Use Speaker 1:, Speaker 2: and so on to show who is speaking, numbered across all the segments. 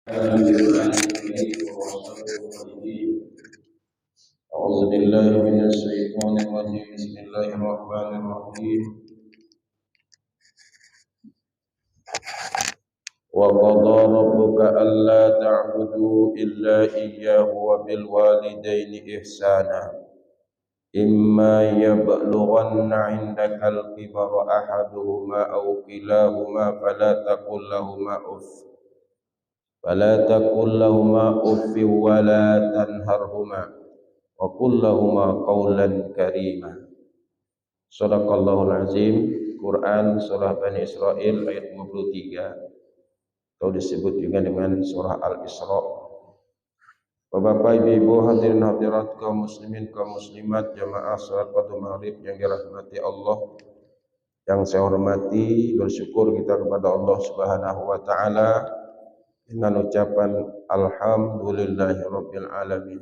Speaker 1: أعوذ بالله من الشيطان الرجيم بسم الله الرحمن الرحيم وقضى ربك ألا تعبدوا إلا إياه وبالوالدين إحسانا إما يبلغن عندك الكبر أحدهما أو كلاهما فلا تقل لهما أف ولا تنهرهما وقل لهما قولا كريما. Shadaqallahul azim. Quran surah Bani Israil ayat 53 atau disebut juga dengan surah Al-Isra. Bapak ibu hadirin hadirat kaum muslimin kaum muslimat jamaah salat fardu maghrib yang dirahmati Allah, yang saya hormati, bersyukur kita kepada Allah Subhanahu wa taala dengan ucapan alhamdulillahirabbil alamin.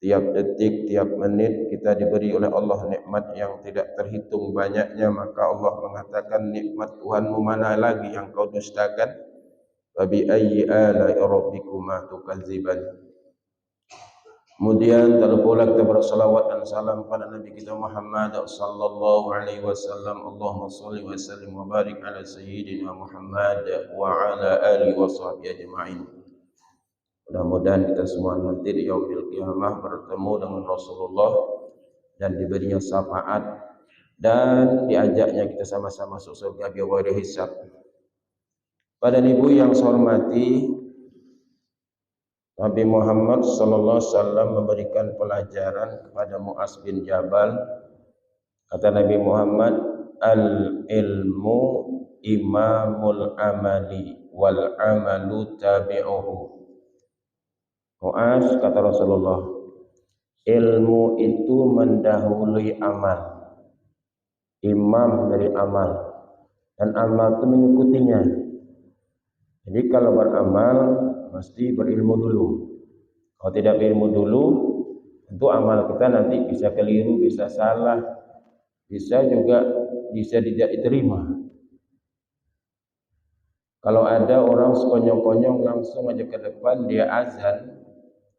Speaker 1: Tiap detik, tiap menit kita diberi oleh Allah nikmat yang tidak terhitung banyaknya, maka Allah mengatakan nikmat Tuhanmu mana lagi yang kau dustakan? Wa bi ayyi ala'i rabbikuma tukadziban. Kemudian pula kita bersalawat dan salam pada Nabi kita Muhammad sallallahu alaihi wasallam. Allahumma shalli wa sallim wa barik ala sayyidina Muhammad wa ala alihi wa sahbihi ajma'in. Mudah-mudahan kita semua nanti di yaumil qiyamah bertemu dengan Rasulullah dan diberinya syafaat dan diajaknya kita sama-sama masuk surga bighairi hisab. Pada ibu yang saya hormati, Nabi Muhammad sallallahu alaihi wasallam memberikan pelajaran kepada Mu'az bin Jabal. Kata Nabi Muhammad, al-ilmu imamul amali wal amalu tabi'uhu. Mu'az, kata Rasulullah, ilmu itu mendahului amal, imam dari amal, dan amal itu mengikutinya. Jadi kalau beramal mesti berilmu dulu. Kalau tidak berilmu dulu, tentu amal kita nanti bisa keliru, bisa salah, bisa tidak diterima. Kalau ada orang sekonyong-konyong langsung aja ke depan dia azan,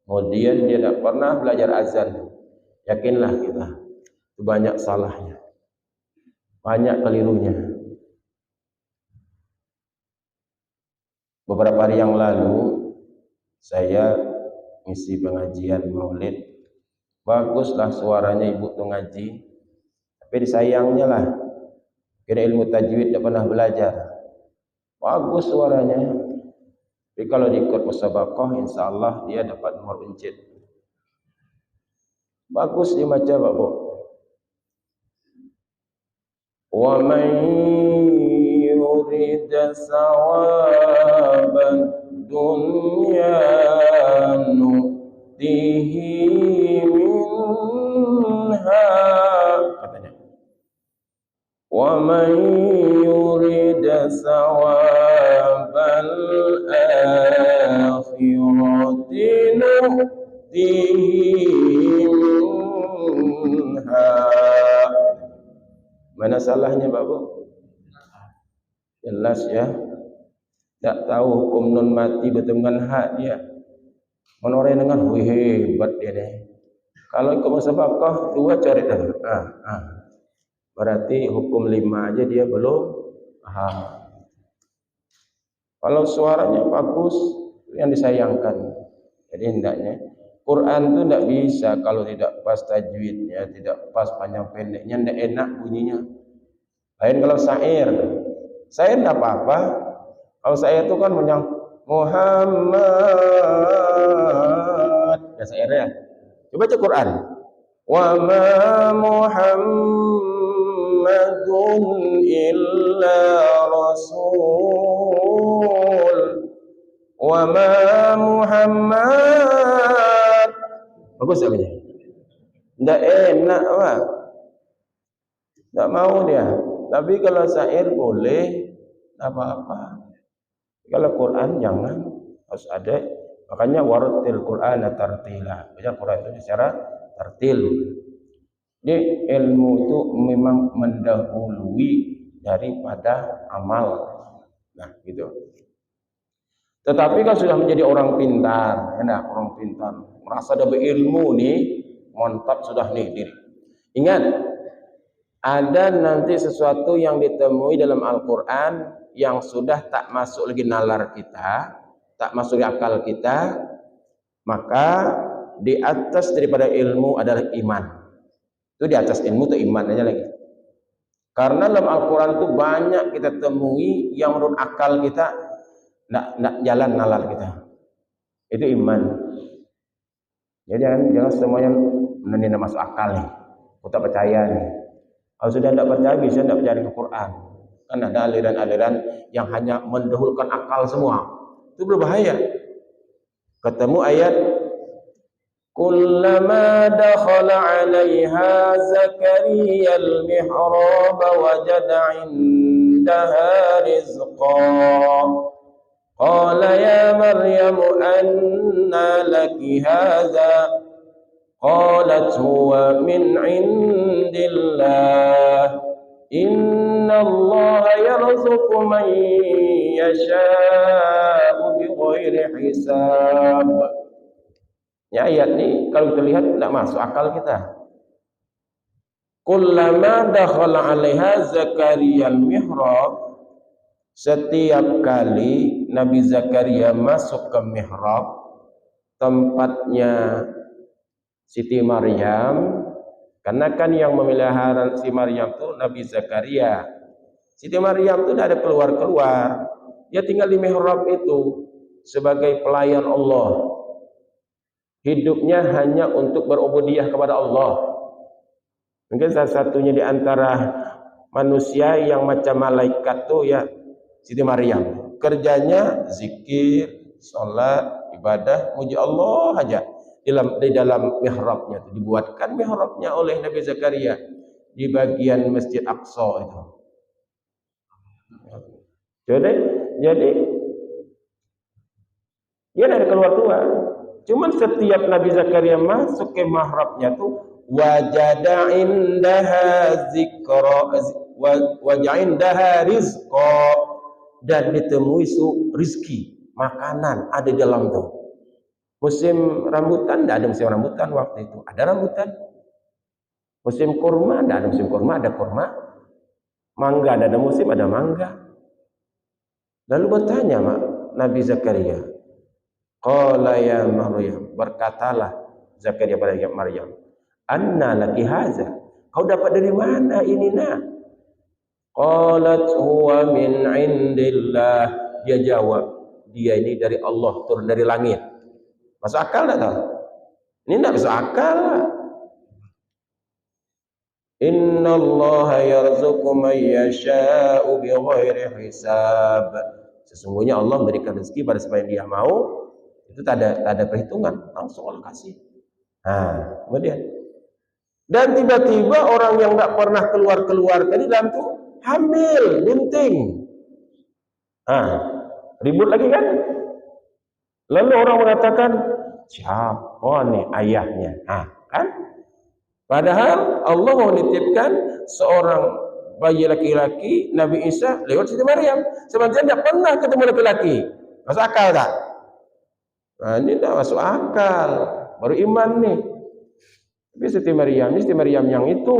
Speaker 1: kemudian dia tidak pernah belajar azan, yakinlah kita itu banyak salahnya, banyak kelirunya. Beberapa hari yang lalu saya ngisi pengajian maulid, baguslah suaranya ibu tuh ngaji, tapi disayangnya lah kira ilmu tajwid tidak pernah belajar. Bagus suaranya, tapi kalau diikut musabaqah insyaallah dia dapat nomor uncit. Bagus dia baca Bapak. Wa man yurid sawaban dunya nutihi minha, katanya. Wa man yurid sawabal akhirati nutihi minha. Mana salahnya Bapak? Jelas ya. Tak tahu hukum nun mati betul dengan hak dia. Menoreh dengan hebat dia nih. Kalau ikut musabaqah dua cari dah. Berarti hukum 5 aja dia belum paham. Kalau suaranya bagus, yang disayangkan. Jadi hendaknya Quran itu tidak bisa kalau tidak pas tajwidnya, tidak pas panjang pendeknya, tidak enak bunyinya. Lain kalau syair tidak apa-apa. Kalau syair itu kan panjang Muhammad, ya syairnya. Coba baca Quran. Wa ma Muhammadun illa rasul. Wa ma Muhammad. Bagus tak bunyi? Tidak enak Pak. Tak mau dia. Tapi kalau syair boleh, tak apa-apa. Kalau Quran jangan, harus ada. Makanya warattil Qur'ana tartila. Baca Quran itu secara tartil. Jadi ilmu itu memang mendahului daripada amal. Nah, gitu. Tetapi kan sudah menjadi orang pintar, enak orang pintar, merasa ada berilmu nih, mantap sudah nih diri. Ingat, ada nanti sesuatu yang ditemui dalam Al-Quran yang sudah tak masuk lagi nalar kita, tak masuk di akal kita, maka di atas daripada ilmu adalah iman. Itu di atas ilmu itu iman aja lagi. Karena dalam Al-Quran itu banyak kita temui yang menurut akal kita nak jalan nalar kita. Itu iman. Jadi jangan semuanya tidak masuk akal nih. Aku tak percaya nih. Kalau sudah tidak percaya bisa tidak percaya dengan Quran. Kan ada aliran-aliran yang hanya mendahulukan akal semua. Itu berbahaya. Ketemu ayat kullama dakhala 'alaiha Zakaria al-mihrab wajada 'indaha rizqan qala ya Maryam anna laki hadha qalat huwa min 'indillah inna Allah yarzuqu man yasha'u bighairi hisab. Ya, ayat ini kalau kita lihat tidak masuk akal kita. Kullama dakhala 'alaiha Zakaria al-mihrab, setiap kali Nabi Zakaria masuk ke mihrab, tempatnya Siti Maryam, karena kan yang memelihara Siti Maryam itu Nabi Zakaria. Siti Maryam itu tidak ada keluar-keluar, dia tinggal di mihrab itu sebagai pelayan Allah. Hidupnya hanya untuk berubudiyah kepada Allah. Mungkin salah satunya di antara manusia yang macam malaikat tuh ya Siti Maryam. Kerjanya zikir, sholat, ibadah, muji Allah aja. Di dalam mihrabnya itu dibuatkan mihrabnya oleh Nabi Zakaria di bagian Masjid Aqsa itu. Jadi dia tidak keluar-keluar. Cuman setiap Nabi Zakaria masuk ke mihrabnya tuh wajada indaha rizqa, dan ditemui rizki, makanan ada di dalam tuh. Musim rambutan, tidak ada musim rambutan waktu itu. Ada rambutan. Musim kurma, tidak ada musim kurma, ada kurma. Mangga, tidak ada musim, ada mangga. Lalu bertanya Nabi Zakaria, qala ya Maryam, berkatalah Zakaria pada Maryam, anna laki haza, kau dapat dari mana ini nak? Qalat huwa min indillah, dia jawab, dia ini dari Allah, turun dari langit. Masuk akal tak tahu? Ini tidak masuk akal. Inna Allah yarzuqu man yasha'u bighairi hisab. Sesungguhnya Allah memberikan rezeki pada siapa yang Dia mau. Itu tak ada perhitungan, langsung Allah kasih. Nah, kemudian dan tiba-tiba orang yang tidak pernah keluar tadi dalam itu hamil, bunting. Ribut lagi kan? Lalu orang mengatakan, siapa nih ayahnya? Kan? Padahal Allah mau menitipkan seorang bayi laki-laki Nabi Isa lewat Siti Maryam. Sebenarnya tidak pernah ketemu laki-laki. Masuk akal tak? Nah, ini tidak masuk akal. Baru iman nih. Tapi Siti Maryam ini Siti Maryam yang itu,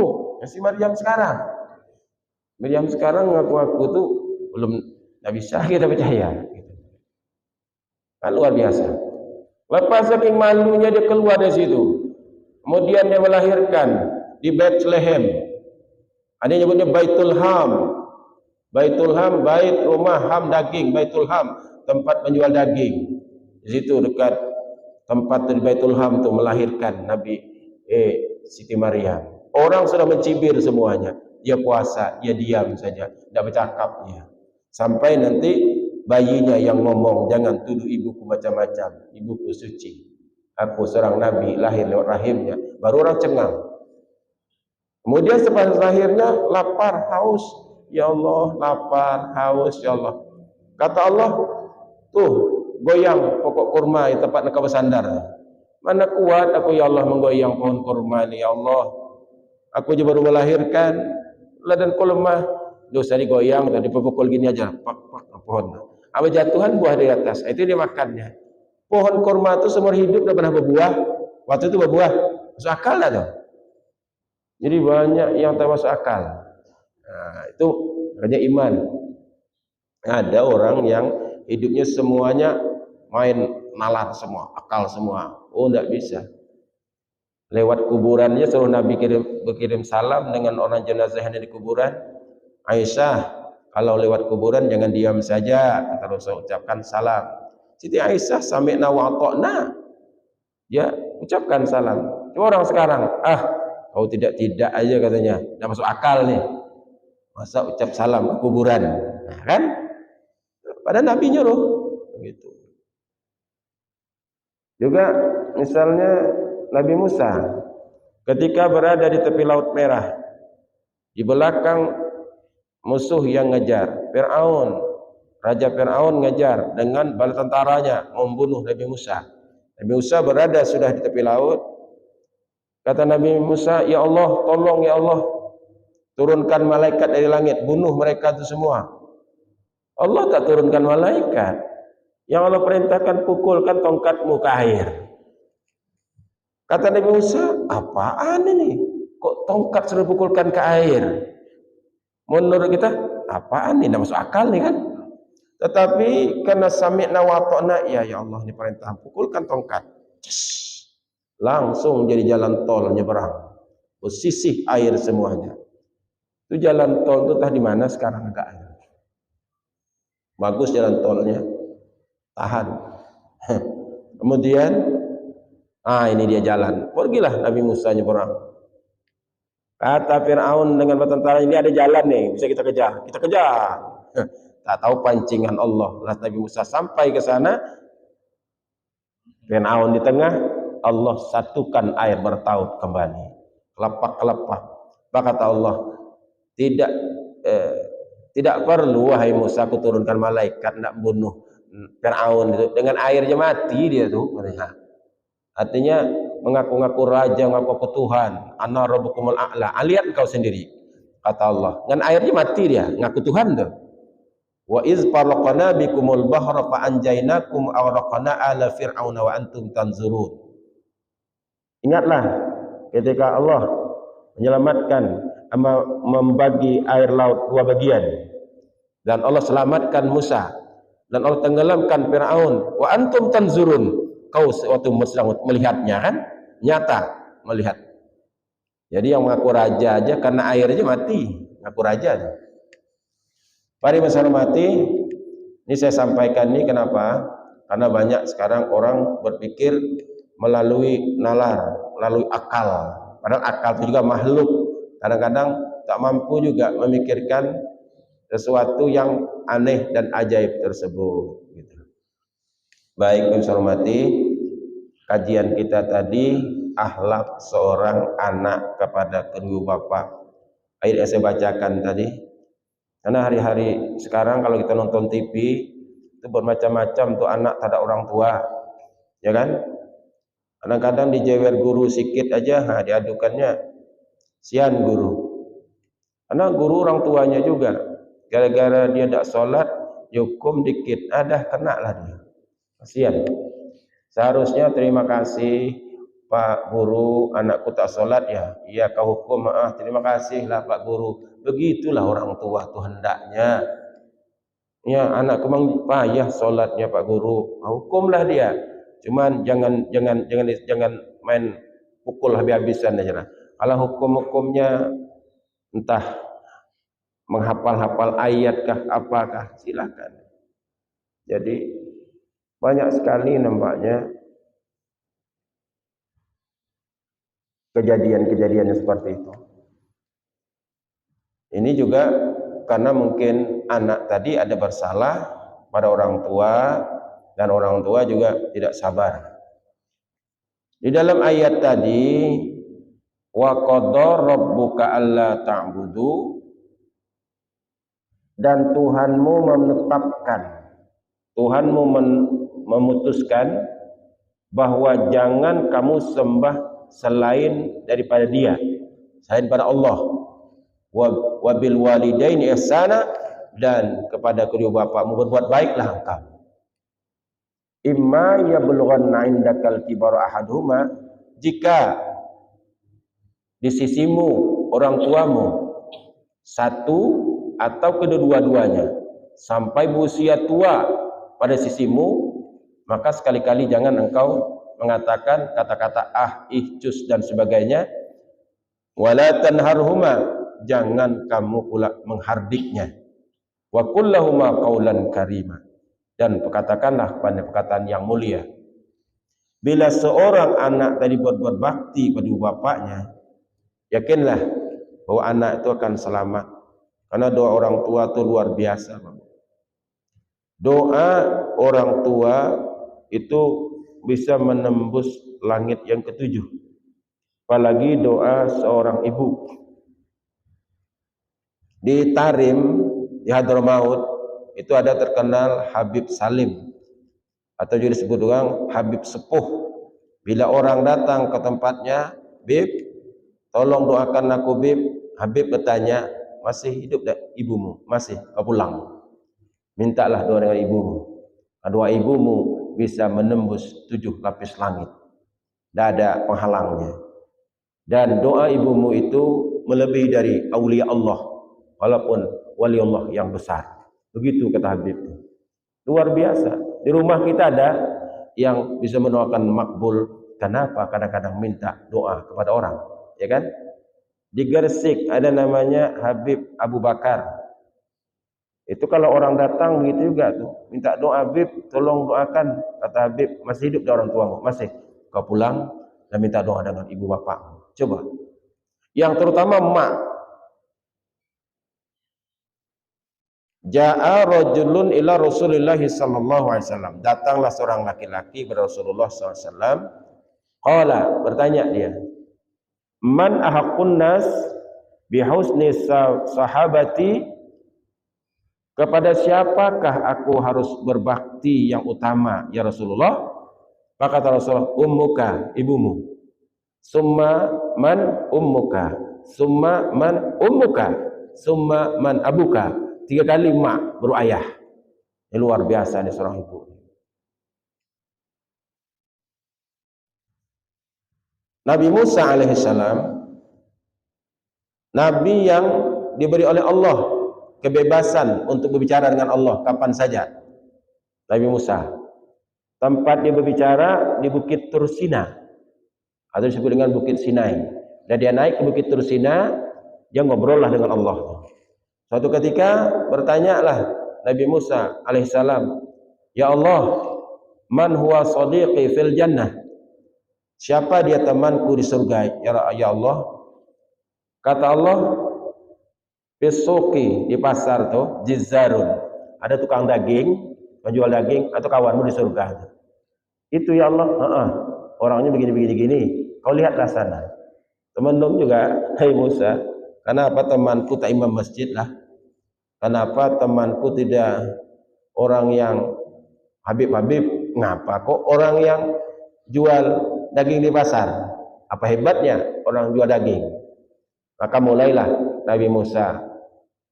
Speaker 1: Siti Maryam sekarang. Maryam sekarang ngaku-ngaku tuh belum tidak bisa kita percaya. Kan luar biasa. Lepas saking malunya dia keluar dari situ. Kemudian dia melahirkan di Bethlehem. Ada yang nyebutnya Baitul Ham. Baitul Ham, bait rumah, ham daging, Baitul Ham, tempat menjual daging. Di situ dekat tempat di Baitul Ham itu melahirkan Nabi Siti Maryam. Orang sudah mencibir semuanya. Dia puasa, dia diam saja, tidak bercakap dia. Sampai nanti bayinya yang ngomong, jangan tuduh ibuku macam-macam, ibuku suci, aku seorang nabi lahir lewat rahimnya, baru orang cengang. Kemudian setelah lahirnya lapar, haus, ya Allah, lapar, haus, ya Allah. Kata Allah, tuh goyang pokok kurma di tempat engkau bersandar. Mana kuat aku ya Allah menggoyang pohon kurma ini ya Allah. Aku juga baru melahirkan, dan kau lemah, dosa digoyang, tadi dipukul gini aja, pak pohon. Apa jatuhan buah di atas, itu dia makannya. Pohon kurma itu seumur hidup tidak pernah berbuah. Waktu itu berbuah, masuk akal dah tuh. Jadi banyak yang tak masuk akal. Nah, itu hanya iman. Ada orang yang hidupnya semuanya main nalar semua, akal semua. Oh, tidak bisa. Lewat kuburannya suruh Nabi berkirim salam dengan orang jenazahnya di kuburan. Aisyah, kalau lewat kuburan jangan diam saja, kata Rasul, ucapkan salam. Siti Aisyah sami'na wa ata'na, dia ucapkan salam. Cuma orang sekarang, kau tidak aja katanya, tidak masuk akal nih, masa ucap salam ke kuburan. Nah, kan pada Nabi nyuruh begitu. Juga misalnya Nabi Musa ketika berada di tepi Laut Merah, di belakang musuh yang ngejar, Fir'aun, Raja Fir'aun ngejar dengan bala tentaranya membunuh Nabi Musa. Nabi Musa berada sudah di tepi laut. Kata Nabi Musa, ya Allah, tolong ya Allah, turunkan malaikat dari langit, bunuh mereka itu semua. Allah tak turunkan malaikat. Yang Allah perintahkan, pukulkan tongkatmu ke air. Kata Nabi Musa, apaan ini? Kok tongkat suruh pukulkan ke air? Menurut kita, apaan ini? Tidak masuk akal nih kan? Tetapi karena sami'na wa ata'na, ya Allah, ini perintah, pukulkan tongkat. Langsung jadi jalan tol nyeberang. Bersisih air semuanya. Itu jalan tol itu entah di mana sekarang enggak ada. Bagus jalan tolnya, tahan. Kemudian, ini dia jalan. Pergilah Nabi Musa nyeberang. Kata Fir'aun dengan tentara, ini ada jalan nih, bisa kita kejar. Kita kejar. Tak tahu pancingan Allah. Lah Nabi Musa sampai ke sana, Fir'aun di tengah, Allah satukan air bertaut kembali. Kelepak-kelepak. Maka kata Allah, tidak perlu wahai Musa aku turunkan malaikat nak bunuh Fir'aun itu. Dengan airnya mati dia tuh. Artinya mengaku-ngaku raja, mengaku Tuhan. Ana rabbukumul a'la. Lihat kau sendiri. Kata Allah. Dengan airnya mati dia, ngaku Tuhan tuh. Wa iz faraqna bikumul bahra fa anjaynakum wa awraqna ala fir'auna wa antum tanzurun. Ingatlah ketika Allah menyelamatkan, membagi air laut dua bagian, dan Allah selamatkan Musa, dan Allah tenggelamkan Fir'aun, wa antum tanzurun, kau waktu sedang melihatnya kan, nyata melihat. Jadi yang mengaku raja aja karena air aja mati, ngaku raja aja. Mari mas hormati, ini saya sampaikan ini kenapa? Karena banyak sekarang orang berpikir melalui nalar, melalui akal. Padahal akal itu juga makhluk. Kadang-kadang tak mampu juga memikirkan sesuatu yang aneh dan ajaib tersebut. Gitu. Baik, mas hormati, kajian kita tadi akhlak seorang anak kepada kedua bapak. Ayat yang saya bacakan tadi. Karena hari-hari sekarang kalau kita nonton TV itu bermacam-macam tuh anak tak ada orang tua, ya kan? Kadang-kadang dijewer guru sikit aja, diadukannya sian guru. Karena guru orang tuanya juga, gara-gara dia tidak sholat, dihukum dikit, kena lah dia. Kasihan. Seharusnya terima kasih Pak Guru, anakku tak sholat ya. Iya kau hukum, terima kasih lah Pak Guru. Begitulah orang tua tuh hendaknya. Ya anakku memang payah sholatnya Pak Guru, hukumlah dia. Cuman jangan main pukul habis-habisan aja. Kalau hukum-hukumnya entah menghafal-hafal ayat kah apakah silakan. Jadi banyak sekali nampaknya kejadian-kejadian seperti itu. Ini juga karena mungkin anak tadi ada bersalah pada orang tua dan orang tua juga tidak sabar. Di dalam ayat tadi, wa qadara rabbuka alla ta'budu, dan Tuhanmu menetapkan, Tuhanmu memutuskan bahwa jangan kamu sembah selain daripada Dia, selain pada Allah. Wa bil walidaini ihsana, dan kepada kedua bapakmu berbuat baiklah engkau. Imma yablughanna indakal kibar ahaduhuma, jika di sisimu orang tuamu satu atau kedua-duanya sampai berusia tua pada sisimu, maka sekali-kali jangan engkau mengatakan kata-kata cus dan sebagainya. Wala tanharhuma, jangan kamu pula menghardiknya. Wa qul lahuma qaulan karima, dan katakanlah pada perkataan yang mulia. Bila seorang anak tadi berbuat bakti pada bapaknya, yakinlah bahwa anak itu akan selamat, karena doa orang tua itu luar biasa. Doa orang tua itu bisa menembus langit yang ketujuh, apalagi doa seorang ibu. Di Tarim, di Hadramaut, itu ada terkenal Habib Salim, atau juga disebut orang Habib Sepuh. Bila orang datang ke tempatnya, Bib, tolong doakan aku Bib. Habib bertanya, masih hidup tak ibumu? Masih, kau pulang. Mintalah doa dengan ibumu. Doa ibumu bisa menembus 7 lapis langit. Tidak ada penghalangnya. Dan doa ibumu itu melebihi dari aulia Allah, walaupun wali Allah yang besar. Begitu kata Habib. Luar biasa. Di rumah kita ada yang bisa mendoakan makbul. Kenapa? Kadang-kadang minta doa kepada orang, ya kan? Di Gresik ada namanya Habib Abu Bakar. Itu kalau orang datang begitu juga tuh, minta doa, Habib, tolong doakan. Kata Habib, masih hidup orang tuamu? Masih. Kau pulang dan minta doa dengan ibu bapak. Coba. Yang terutama emak. Ja'a rajulun ila Rasulillah sallallahu alaihi wasallam. Datanglah seorang laki-laki kepada Rasulullah sallallahu alaihi wasallam. Qala, bertanya dia, man ahaqqun nas bihusni sahabati, kepada siapakah aku harus berbakti yang utama ya Rasulullah? Maka kata Rasulullah, ummuka, ibumu. Summa man ummuka, summa man ummuka, summa man abuka. 3 kali mak baru ayah. Ini luar biasa nih seorang ibu. Nabi Musa alaihissalam, Nabi yang diberi oleh Allah kebebasan untuk berbicara dengan Allah kapan saja. Nabi Musa, tempat dia berbicara di Bukit Tursina, atau disebut dengan Bukit Sinai. Dan dia naik ke Bukit Tursina, dia ngobrol lah dengan Allah. Suatu ketika bertanyalah Nabi Musa alaihissalam, ya Allah, man huwa sadiqi fil jannah? Siapa dia temanku di surga? Ya Allah. Kata Allah, Bisuki, di pasar tuh, Jizzarun, ada tukang daging, penjual daging, atau kawanmu di surga. Itu ya Allah, orangnya begini. Kau lihatlah sana. Teman-teman juga, hai Musa, kenapa temanku tak imam masjid lah? Kenapa temanku tidak orang yang Habib? Ngapa kok orang yang jual daging di pasar? Apa hebatnya orang jual daging? Maka mulailah Nabi Musa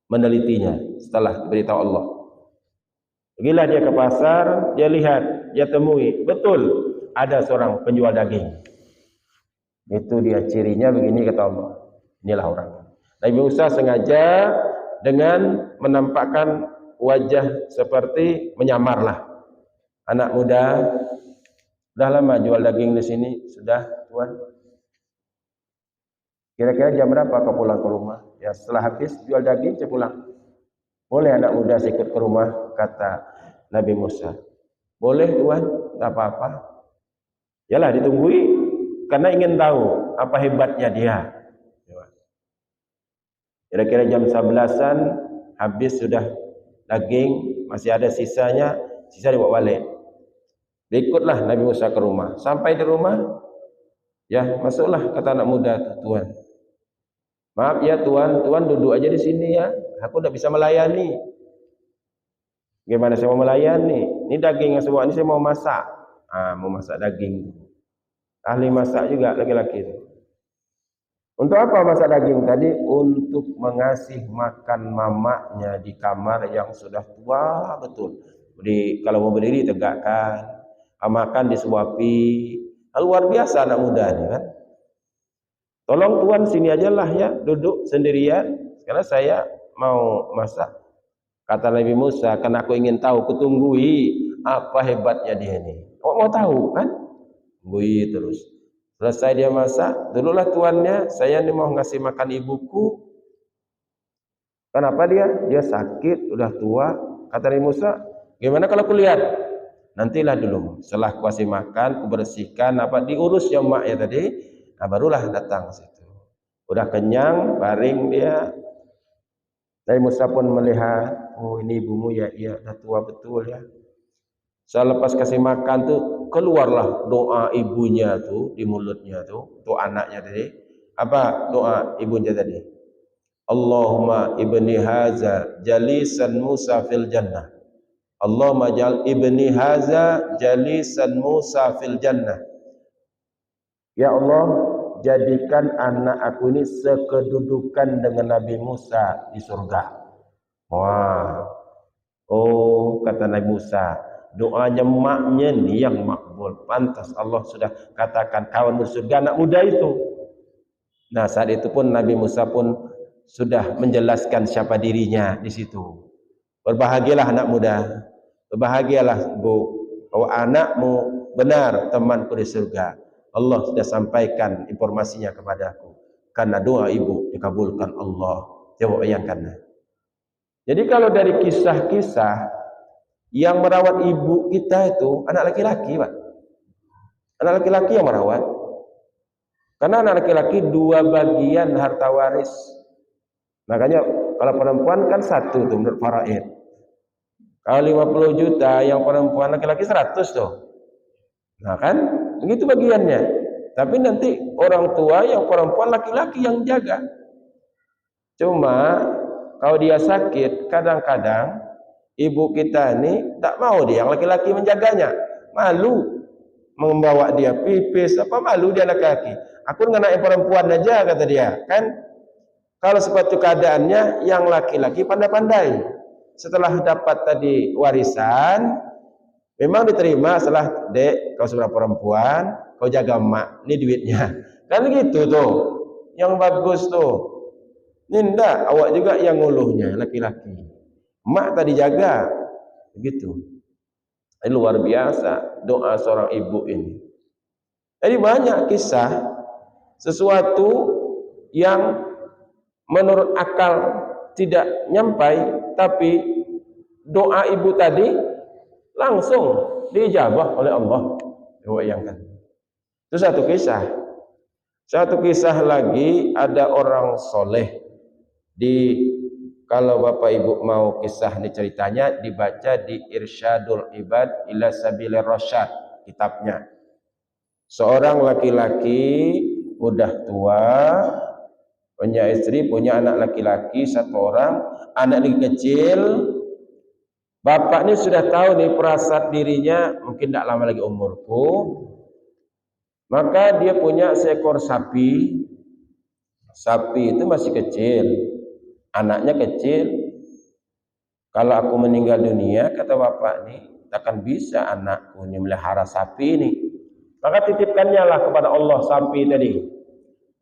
Speaker 1: menelitinya setelah diberitahu Allah. Pergilah dia ke pasar, dia lihat, dia temui, betul ada seorang penjual daging. Itu dia cirinya begini kata Allah. Inilah orang. Nabi Musa sengaja dengan menampakkan wajah seperti menyamarlah. Anak muda, sudah lama jual daging di sini? Sudah, Tuan. Kira-kira jam berapa kau pulang ke rumah? Ya setelah habis jual daging saya pulang. Boleh anak muda saya ikut ke rumah? Kata Nabi Musa. Boleh Tuan, tak apa-apa. Yalah ditunggui, karena ingin tahu apa hebatnya dia. Kira-kira jam 11-an habis sudah daging, masih ada sisanya, sisa dibawa balik. Ikutlah Nabi Musa ke rumah. Sampai di rumah, ya masuklah kata anak muda, Tuan. Maaf ya Tuan, Tuan duduk aja di sini ya. Aku tidak bisa melayani. Gimana saya mau melayani? Ini daging yang semua ini saya mau masak. Mau masak daging. Ahli masak juga laki-laki itu. Untuk apa masak daging tadi? Untuk mengasih makan mamaknya di kamar yang sudah tua betul. Jadi kalau mau berdiri tegakkan, makan disuapi. Luar biasa anak muda ini kan. Tolong tuan sini aja lah ya, duduk sendirian. Karena saya mau masak. Kata Nabi Musa, karena aku ingin tahu, kutunggui apa hebatnya dia ini. Oh, mau tahu kan? Tungguin terus. Selesai dia masak, dululah tuannya, saya ini mau ngasih makan ibuku. Kenapa dia? Dia sakit, udah tua. Kata Nabi Musa, gimana kalau aku lihat? Nantilah dulu. Setelah aku kasih makan, aku bersihkan, apa diurus ya mak ya tadi. Nah, barulah datang situ. Udah kenyang, baring dia. Nabi Musa pun melihat, oh ini ibumu ya, iya, udah tua betul ya. Saya lepas kasih makan tuh keluarlah doa ibunya tuh di mulutnya tuh, tuh anaknya tadi. Apa doa ibunya tadi? Allahumma ibni haza jalisan Musa fil jannah. Allahumma jal ibni haza jalisan Musa fil jannah. Ya Allah, jadikan anak aku ini sekedudukan dengan Nabi Musa di surga. Wah. Oh, kata Nabi Musa, doanya maknya nih yang makbul. Pantas Allah sudah katakan kawan bersurga anak muda itu. Nah, saat itu pun Nabi Musa pun sudah menjelaskan siapa dirinya di situ. Berbahagialah anak muda. Berbahagialah Bu, bahwa anakmu benar temanku di surga. Allah sudah sampaikan informasinya kepadaku. Karena doa ibu dikabulkan Allah. Coba bayangkan. Jadi kalau dari kisah-kisah yang merawat ibu kita itu anak laki-laki, Pak. Anak laki-laki yang merawat. Karena anak laki-laki dua bagian harta waris. Makanya kalau perempuan kan satu tuh menurut faraid. Kalau 50 juta yang perempuan, laki-laki 100 tuh. Nah kan, begitu bagiannya. Tapi nanti orang tua yang perempuan laki-laki yang jaga. Cuma kalau dia sakit, kadang-kadang ibu kita ini tak mau dia yang laki-laki menjaganya. Malu membawa dia pipis, apa malu dia laki-laki. Aku dengan anak perempuan aja kata dia. Kan kalau seperti keadaannya yang laki-laki pandai-pandai. Setelah dapat tadi warisan, memang diterima setelah dek kau seorang perempuan, kau jaga emak, ini duitnya. Kan gitu tuh. Yang bagus tuh. Ini enggak, awak juga yang nguluhnya, laki-laki. Emak tadi jaga. Begitu. Ini luar biasa doa seorang ibu ini. Jadi banyak kisah sesuatu yang menurut akal tidak nyampai, tapi doa ibu tadi langsung diijabah oleh Allah. Bayangkan. Itu satu kisah. Satu kisah lagi ada orang soleh kalau Bapak Ibu mau kisah ini ceritanya dibaca di Irsyadul Ibad ila Sabilir Rasyad kitabnya. Seorang laki-laki udah tua, punya istri, punya anak laki-laki satu orang, anak lagi kecil. Bapak ini sudah tahu nih perasaan dirinya mungkin tidak lama lagi umurku. Maka dia punya seekor sapi. Sapi itu masih kecil. Anaknya kecil. Kalau aku meninggal dunia, kata bapak ini, takkan bisa anakku ini melihara sapi ini. Maka titipkannya lah kepada Allah sapi tadi.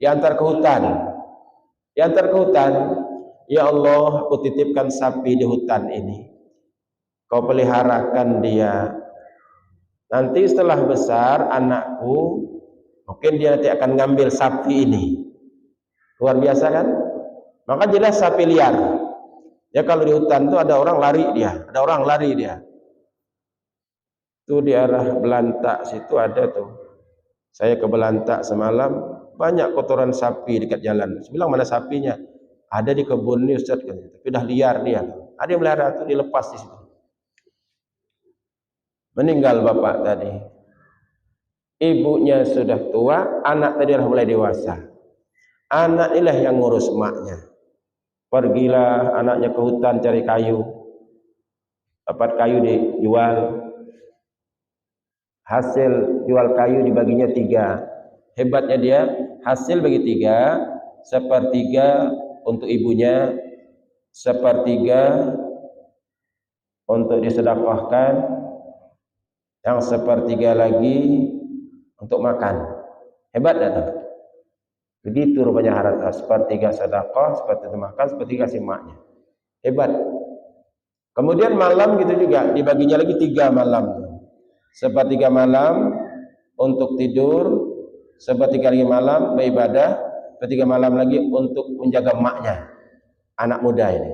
Speaker 1: Diantar ke hutan. Diantar ke hutan. Ya Allah, aku titipkan sapi di hutan ini. Kau peliharakan dia. Nanti setelah besar anakku, mungkin dia nanti akan ngambil sapi ini. Luar biasa kan? Maka jelas sapi liar. Ya kalau di hutan itu ada orang lari dia, ada orang lari dia. Itu di arah Belantak situ ada tuh. Saya ke Belantak semalam, banyak kotoran sapi dekat jalan. Saya bilang mana sapinya? Ada di kebun ini Ustaz, tapi udah liar dia. Ada yang melihara itu dilepas di situ. Meninggal bapak tadi. Ibunya sudah tua, anak tadi dah mulai dewasa. Anak inilah yang ngurus emaknya. Pergilah anaknya ke hutan cari kayu. Dapat kayu dijual. Hasil jual kayu dibaginya 3. Hebatnya dia, hasil bagi 3. sepertiga untuk ibunya, sepertiga untuk disedekahkan, yang sepertiga lagi untuk makan. Hebat tak tuh? Begitu rupanya harta, sepertiga sedekah, sepertiga makan, sepertiga kasih maknya. Hebat. Kemudian malam gitu juga, dibaginya lagi 3 malam. Sepertiga malam untuk tidur, sepertiga lagi malam beribadah, sepertiga malam lagi untuk menjaga maknya. Anak muda ini.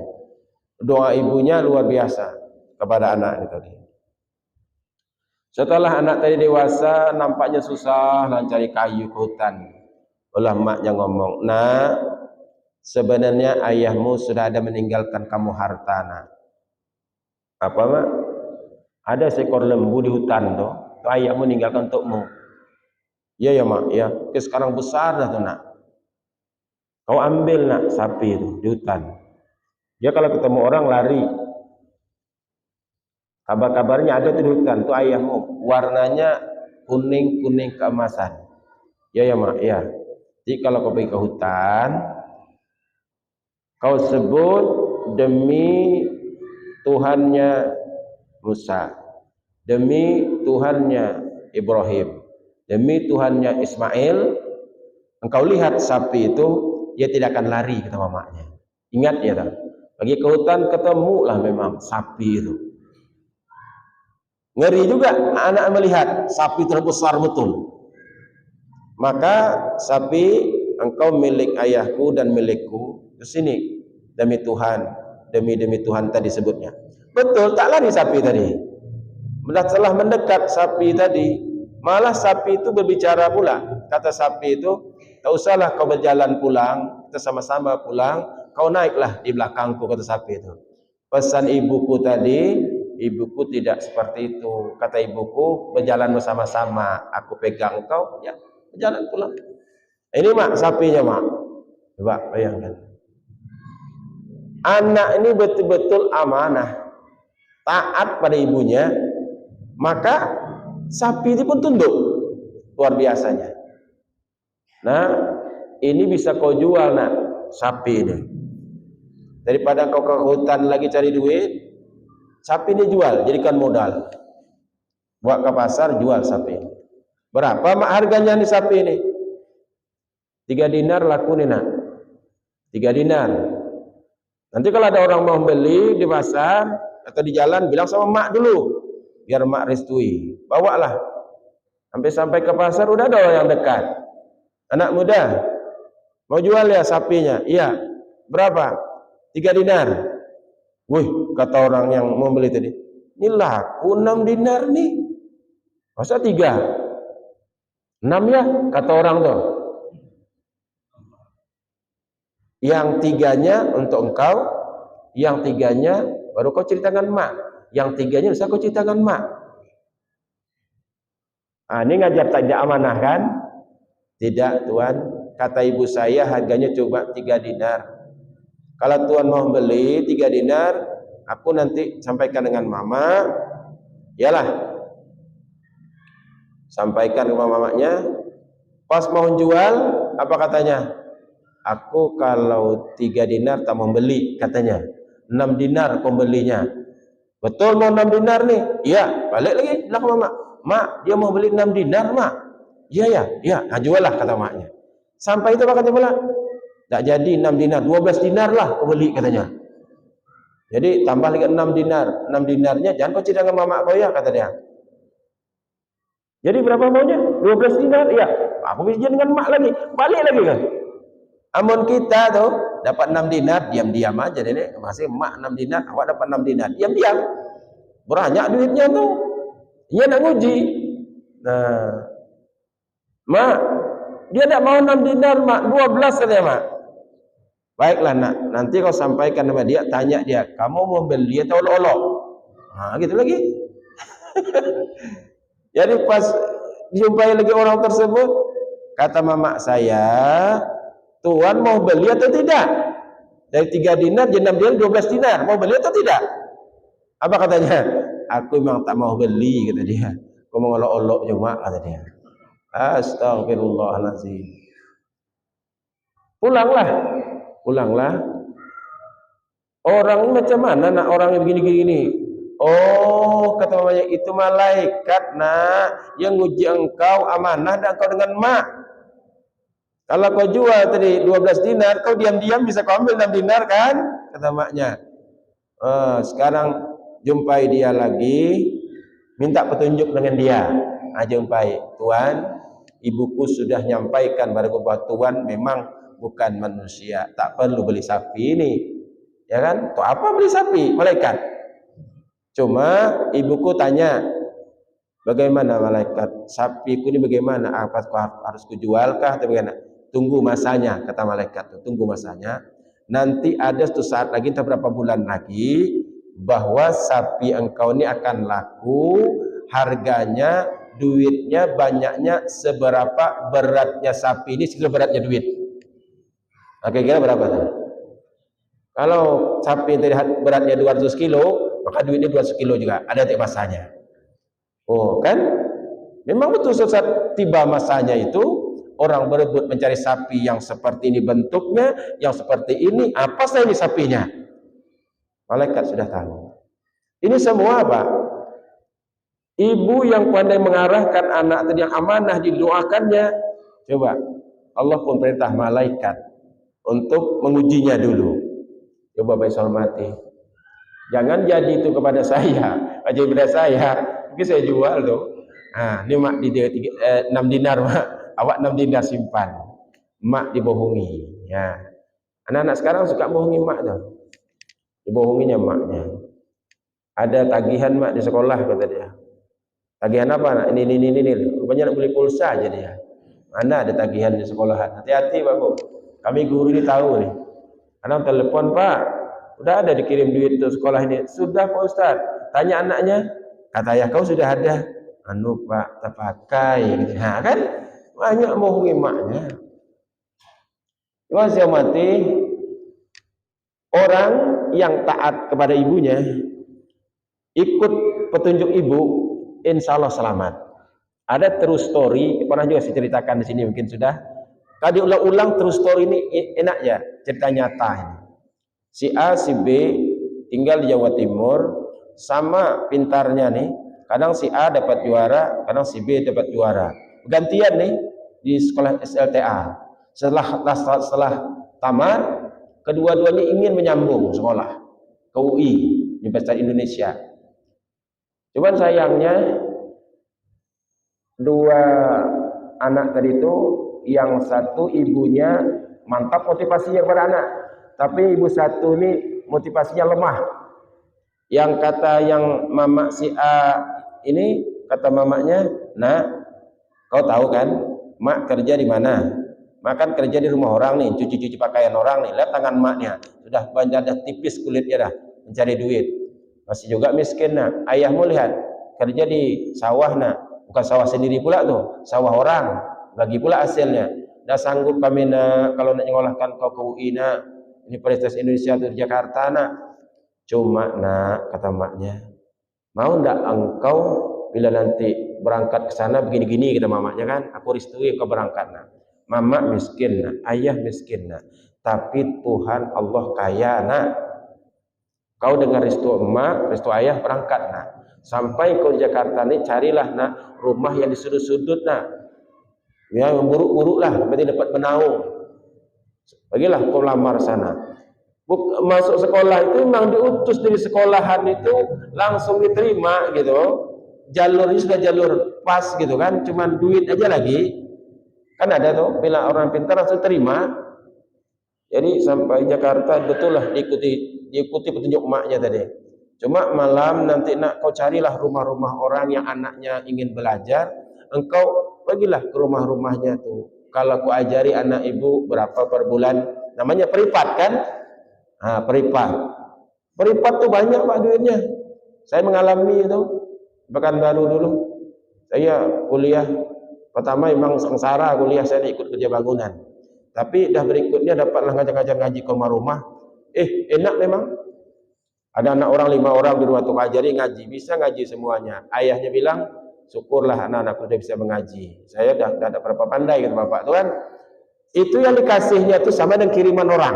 Speaker 1: Doa ibunya luar biasa kepada anak ini tadi. Setelah anak tadi dewasa, nampaknya susah cari kayu ke hutan. Olah maknya ngomong, "Nak, sebenarnya ayahmu sudah ada meninggalkan kamu harta, nak." "Apa, mak?" "Ada seekor lembu di hutan tuh, itu ayahmu meninggalkan untukmu." "Iya ya, mak, ya. Oke, sekarang besar dah tuh, nak. Kau ambil, nak, sapi itu di hutan. Dia kalau ketemu orang lari. Kabar-kabarnya ada tuh di hutan, tuh ayahmu. Warnanya kuning-kuning keemasan." "Ya ya, mak, ya. Jadi kalau kau pergi ke hutan, kau sebut demi Tuhannya Musa, demi Tuhannya Ibrahim, demi Tuhannya Ismail, engkau lihat sapi itu, dia tidak akan lari," kata mamanya. Ingat ya, tak? Pergi ke hutan ketemulah memang sapi itu. Ngeri juga anak melihat sapi terbesar betul. "Maka sapi, engkau milik ayahku dan milikku. Ke sini demi Tuhan, demi Tuhan," tadi sebutnya. Betul, tak lari sapi tadi. Setelah mendekat sapi tadi, malah sapi itu berbicara pula. Kata sapi itu, "Tak usahlah kau berjalan pulang, kita sama-sama pulang. Kau naiklah di belakangku," kata sapi itu. "Pesan ibuku tadi, ibuku tidak seperti itu. Kata ibuku, berjalan bersama-sama. Aku pegang kau, ya, berjalan pulang." Ini, mak, sapinya, mak. Coba bayangkan. Anak ini betul-betul amanah, taat pada ibunya, maka sapi itu pun tunduk. Luar biasanya. Nah, ini bisa kau jual, nak, sapi ini. Daripada kau ke hutan lagi cari duit, sapi ini jual, jadikan modal. Bawa ke pasar, jual sapi. Berapa, mak, harganya nih sapi ini? 3 dinar laku nih, nak. 3 dinar. Nanti kalau ada orang mau beli di pasar atau di jalan, bilang sama mak dulu, biar mak restui. Bawalah. Sampai ke pasar, udah ada orang yang dekat. "Anak muda, mau jual ya sapinya?" "Iya." "Berapa?" 3 dinar. Wih, kata orang yang mau beli tadi, "Ini laku 6 dinar nih. Masa 3? 6 ya," kata orang tuh. "Yang 3-nya untuk engkau, yang 3-nya baru kau ceritakan mak, yang 3-nya bisa kau ceritakan mak." Ah, ini ngajar tidak amanah kan? "Tidak, Tuan. Kata ibu saya harganya cuma 3 dinar. Kalau Tuan mau beli 3 dinar, aku nanti sampaikan dengan mama." Yalah. Sampaikan ke mamanya. Pas mau jual, apa katanya? "Aku kalau 3 dinar tak mau beli," katanya. 6 dinar pembelinya. "Betul mau 6 dinar nih?" "Iya." Balik lagi bilang ke mama, "Mak, dia mau beli 6 dinar, mak." "Iya ya, iya." Nah, jual lah kata maknya. Sampai itu apa kata pula? "Tak jadi 6 dinar, 12 dinar lah kau beli," katanya. Jadi tambah lagi 6 dinar. 6 dinarnya jangan kau cerita dengan mama kau ya, kata dia. Jadi berapa maunya? 12 dinar. "Ya." "Aku bisa dengan mak lagi." Balik lagi kan. Amun kita tuh dapat 6 dinar, diam-diam aja nenek. Masih mak 6 dinar, awak dapat 6 dinar. Diam-diam. Banyak duitnya tuh. Dia nak nguji. Nah, "Mak, dia tak mau 6 dinar, mak. 12 katanya, mak." "Baiklah, nak. Nanti kau sampaikan sama dia, tanya dia, kamu mau beli atau olok-olok?" Nah, gitu lagi. Jadi pas dijumpai lagi orang tersebut, kata mama saya, "Tuan mau beli atau tidak? Dari 3 dinar jadi 6 dinar 12 dinar. Mau beli atau tidak?" Apa katanya? "Aku memang tak mau beli," kata dia. "Aku mau olok-olok cuma," kata dia. Astagfirullahaladzim. Pulanglah, pulanglah. Orang macam mana nak orang yang begini-gini? Oh, kata mamanya, itu malaikat nak yang nguji engkau amanah dan engkau dengan mak. Kalau kau jual tadi 12 dinar, kau diam-diam bisa kau ambil 6 dinar kan? Kata maknya. Sekarang jumpai dia lagi, minta petunjuk dengan dia. Jumpai, Tuan, ibuku sudah nyampaikan bahwa Tuan memang bukan manusia, tak perlu beli sapi ini. Ya kan? Tuh apa beli sapi? Malaikat. Cuma ibuku tanya, bagaimana malaikat? Sapiku ini bagaimana? Apa harus kujualkah atau bagaimana? Tunggu masanya, kata malaikat. Tunggu masanya. Nanti ada suatu saat lagi, entah berapa bulan lagi, bahwa sapi engkau ini akan laku, harganya, duitnya, banyaknya, seberapa beratnya sapi ini, seberapa beratnya duit. Kira-kira berapa tuh? Kalau sapi yang beratnya 200 kilo, maka duitnya 200 kilo juga. Ada tiap masanya. Oh kan? Memang betul saat tiba masanya itu, orang berebut mencari sapi yang seperti ini bentuknya, yang seperti ini. Apa saja ini sapinya? Malaikat sudah tahu. Ini semua apa? Ibu yang pandai mengarahkan anak tadi yang amanah didoakannya. Coba, Allah pun perintah malaikat untuk mengujinya dulu. Coba baik hormati. Jangan jadi itu kepada saya, aja kepada saya. Mungkin saya jual tuh. Ini mak di 6 dinar mak. Awak 6 dinar simpan. Mak dibohongi. Ya. Anak-anak sekarang suka bohongi mak tuh. Dibohonginya maknya. Ada tagihan mak di sekolah kata dia. Tagihan apa nak? Ini. Rupanya nak beli pulsa aja dia. Mana ada tagihan di sekolahan? Hati-hati Pak Bu. Kami guru ini tahu nih. Anak telepon, Pak, udah ada dikirim duit untuk sekolah ini. Sudah Pak Ustaz. Tanya anaknya, kata ayah kau sudah ada. Pak, terpakai. Nah kan, banyak bohongi maknya. Cuma saya mati, orang yang taat kepada ibunya, ikut petunjuk ibu, insya Allah selamat. Ada true story, pernah juga saya ceritakan di sini mungkin sudah. Kalau diulang-ulang true story ini enak ya, cerita nyata ini. Si A, si B tinggal di Jawa Timur, sama pintarnya nih. Kadang si A dapat juara, kadang si B dapat juara. Gantian nih di sekolah SLTA. Setelah tamat, kedua-duanya ingin menyambung sekolah ke UI, Universitas Indonesia. Cuman sayangnya dua anak tadi itu, yang satu ibunya mantap motivasinya kepada anak, tapi ibu satu ini motivasinya lemah. Yang kata yang mama si A ini, kata mamanya, nah kau tahu kan mak kerja di mana? Mak kan kerja di rumah orang nih, cuci-cuci pakaian orang nih. Lihat tangan maknya, sudah banyak, dah tipis kulitnya dah, mencari duit. Masih juga miskin nak. Ayahmu lihat kerja di sawah nak, bukan sawah sendiri pula tuh, sawah orang. Bagi pula hasilnya. Dah sanggup kami nak, kalau nak nyolahkan kau ke UI nak, Universitas Indonesia atau Jakarta nak. Cuma nak, kata maknya, mau ndak engkau bila nanti berangkat ke sana begini-gini, kata mamanya kan, aku restui kau berangkat nak. Mama miskin nak, ayah miskin nak, tapi Tuhan Allah kaya nak. Kau dengar restu emak, restu ayah, berangkat nak. Sampai kau di Jakarta nih, carilah nak rumah yang di sudut-sudut nak. Ya, memburuk-buruk lah, berarti dapat menaung. Bagilah kau lamar sana. Masuk sekolah itu memang diutus dari sekolahan itu langsung diterima gitu. Jalurnya sudah jalur pas gitu kan, cuman duit aja lagi. Kan ada tuh, bila orang pintar langsung terima. Jadi sampai Jakarta betul lah diikuti petunjuk emaknya tadi. Cuma malam nanti nak kau carilah rumah-rumah orang yang anaknya ingin belajar, engkau pergilah ke rumah-rumahnya tuh. Kalau aku ajari anak ibu berapa per bulan, namanya peripat kan? Peripat. Peripat tuh banyak Pak duitnya. Saya mengalami itu. Pekanbaru dulu. Saya kuliah pertama memang sengsara kuliah, saya ikut kerja bangunan. Tapi dah berikutnya dapatlah ngajar-ngajar ngaji ke rumah. Enak memang. Ada anak orang 5 orang di rumah tuh ajari ngaji, bisa ngaji semuanya. Ayahnya bilang, syukurlah anak-anakku sudah bisa mengaji. Saya dah berapa pandai kata bapak tuh kan. Itu yang dikasihnya itu sama dengan kiriman orang.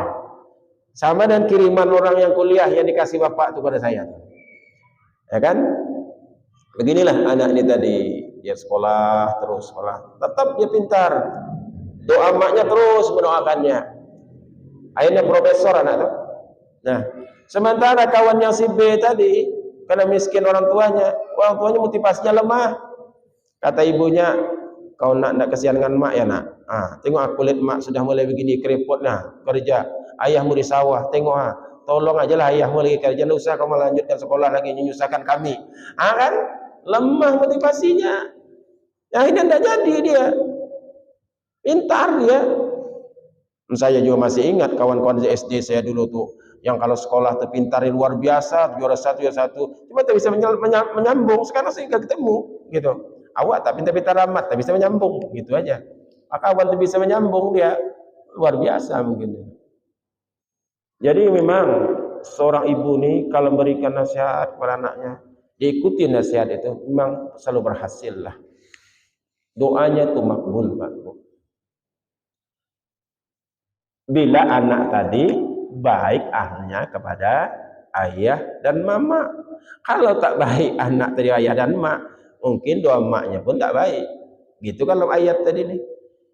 Speaker 1: Sama dengan kiriman orang yang kuliah yang dikasih bapak itu pada saya. Ya kan? Beginilah anak ini tadi, dia sekolah terus sekolah, tetap dia pintar. Doa maknya terus mendoakannya. Akhirnya profesor anak itu. Nah, sementara kawannya si B tadi, karena miskin orang tuanya motivasinya lemah. Kata ibunya, kau nak kesian dengan mak ya nak? Tengok aku lihat mak sudah mulai begini kerepotnya kerja. Ayahmu di sawah, tengok tolong aja lah ayahmu lagi kerja, tidak usah kau melanjutkan sekolah lagi menyusahkan kami. Kan lemah motivasinya. Akhirnya tidak jadi dia. Pintar dia. Saya juga masih ingat kawan-kawan di SD saya dulu tuh, yang kalau sekolah terpintar luar biasa, juara satu, cuma tak bisa menyambung. Sekarang saya nggak ketemu, gitu. Awak tak pintar-pintar amat, tak bisa menyambung, gitu aja. Maka kawan tuh bisa menyambung dia, luar biasa mungkin. Jadi memang seorang ibu nih kalau memberikan nasihat kepada anaknya, diikuti nasihat itu, memang selalu berhasil lah. Doanya tuh makbul, Pak. Bila anak tadi baik ahlnya kepada ayah dan mama. Kalau tak baik anak tadi ayah dan mak, mungkin doa maknya pun tak baik. Gitu kan ayat tadi nih.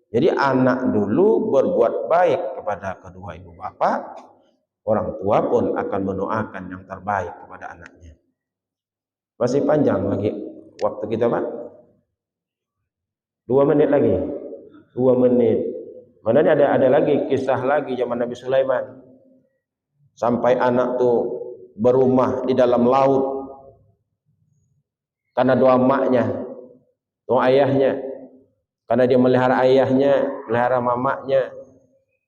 Speaker 1: Jadi anak dulu berbuat baik kepada kedua ibu bapak, orang tua pun akan mendoakan yang terbaik kepada anaknya. Masih panjang lagi waktu kita, Pak? 2 menit lagi. 2 menit. Mana ada lagi kisah lagi zaman Nabi Sulaiman. Sampai anak tuh berumah di dalam laut karena doa maknya, doa ayahnya. Karena dia melihara ayahnya, melihara mamanya.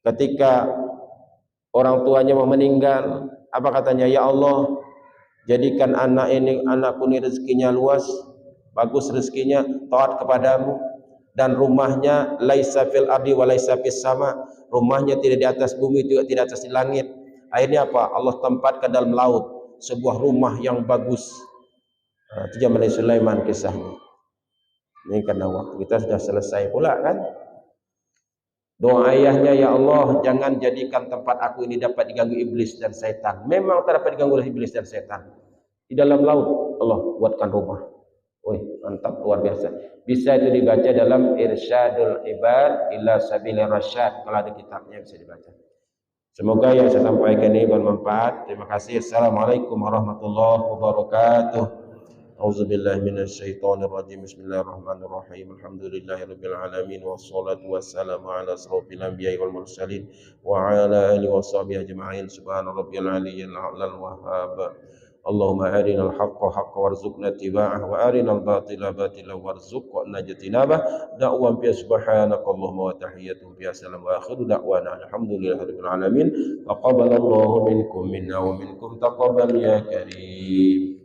Speaker 1: Ketika orang tuanya mau meninggal, apa katanya? Ya Allah, jadikan anakku ini rezekinya luas, bagus rezekinya, taat kepadamu. Dan rumahnya laisa fil ardi wa laisa fis sama, rumahnya tidak di atas bumi juga tidak atas di langit. Akhirnya apa? Allah tempatkan dalam laut sebuah rumah yang bagus. Itu zaman Nabi Sulaiman kisahnya. Ini karena waktu kita sudah selesai pula kan. Doa ayahnya, ya Allah jangan jadikan tempat aku ini dapat diganggu iblis dan setan. Memang tak dapat diganggu oleh iblis dan setan. Di dalam laut Allah buatkan rumah. Wih, mantap, luar biasa. Bisa itu dibaca dalam Irsyadul Ibad ila Sabilir Rasyad, kalau ada kitabnya bisa dibaca. Semoga yang saya sampaikan ini bermanfaat. Terima kasih. Assalamualaikum warahmatullahi wabarakatuh. Auzubillahi minasyaitonir rajim. Bismillahirrahmanirrahim. Alhamdulillahirabbil alamin wassalatu wassalamu ala asrofil anbiya'i wal mursalin wa ala alihi washabihi ajma'in. Subhana rabbiyal aliyyil a'lal wahhab. Allahumma arinal haqqa haqqa warzuqna ittiba'ah wa arinal batila batila warzuqna ijtinabah. Da'wan fi subhanakallahumma wa tahiyyatun fi salam wa akhiru da'wana alhamdulillahirabbil alamin. Taqabbalallahu minkum minna wa minkum taqabbal ya karim.